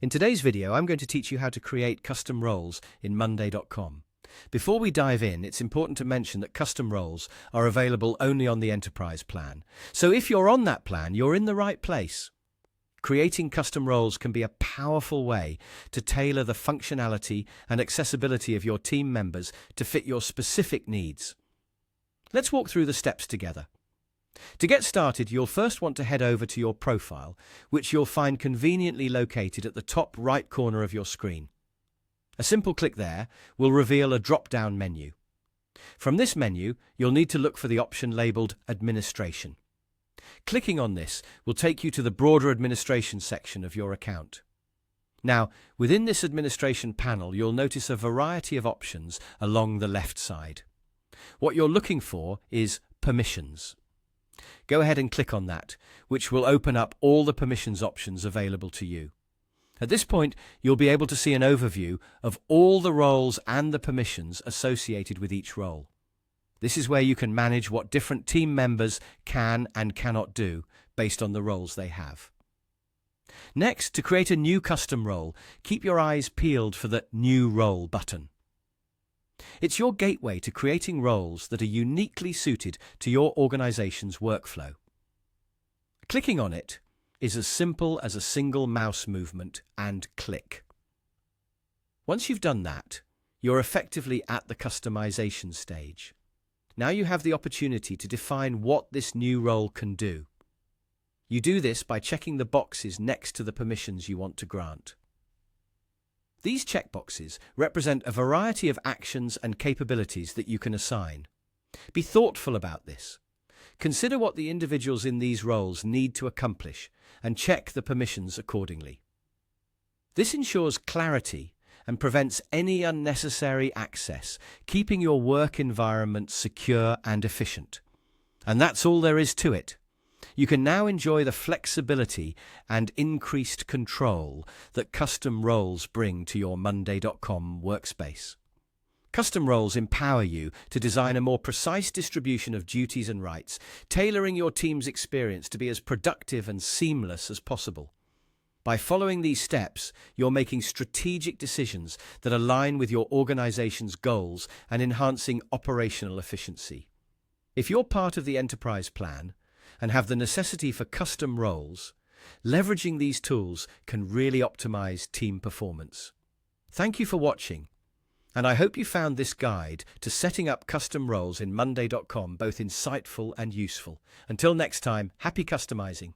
In today's video, I'm going to teach you how to create custom roles in Monday.com. Before we dive in, it's important to mention that custom roles are available only on the Enterprise plan. So if you're on that plan, you're in the right place. Creating custom roles can be a powerful way to tailor the functionality and accessibility of your team members to fit your specific needs. Let's walk through the steps together. To get started, you'll first want to head over to your profile, which you'll find conveniently located at the top right corner of your screen. A simple click there will reveal a drop-down menu. From this menu, you'll need to look for the option labeled Administration. Clicking on this will take you to the broader administration section of your account. Now, within this administration panel, you'll notice a variety of options along the left side. What you're looking for is Permissions. Go ahead and click on that, which will open up all the permissions options available to you. At this point, you'll be able to see an overview of all the roles and the permissions associated with each role. This is where you can manage what different team members can and cannot do based on the roles they have. Next, to create a new custom role, keep your eyes peeled for the New Role button. It's your gateway to creating roles that are uniquely suited to your organization's workflow. Clicking on it is as simple as a single mouse movement and click. Once you've done that, you're effectively at the customization stage. Now you have the opportunity to define what this new role can do. You do this by checking the boxes next to the permissions you want to grant. These checkboxes represent a variety of actions and capabilities that you can assign. Be thoughtful about this. Consider what the individuals in these roles need to accomplish and check the permissions accordingly. This ensures clarity and prevents any unnecessary access, keeping your work environment secure and efficient. And that's all there is to it. You can now enjoy the flexibility and increased control that custom roles bring to your Monday.com workspace. Custom roles empower you to design a more precise distribution of duties and rights, tailoring your team's experience to be as productive and seamless as possible. By following these steps, you're making strategic decisions that align with your organization's goals and enhancing operational efficiency. If you're part of the Enterprise plan and have the necessity for custom roles, leveraging these tools can really optimize team performance. Thank you for watching, and I hope you found this guide to setting up custom roles in Monday.com both insightful and useful. Until next time, happy customizing.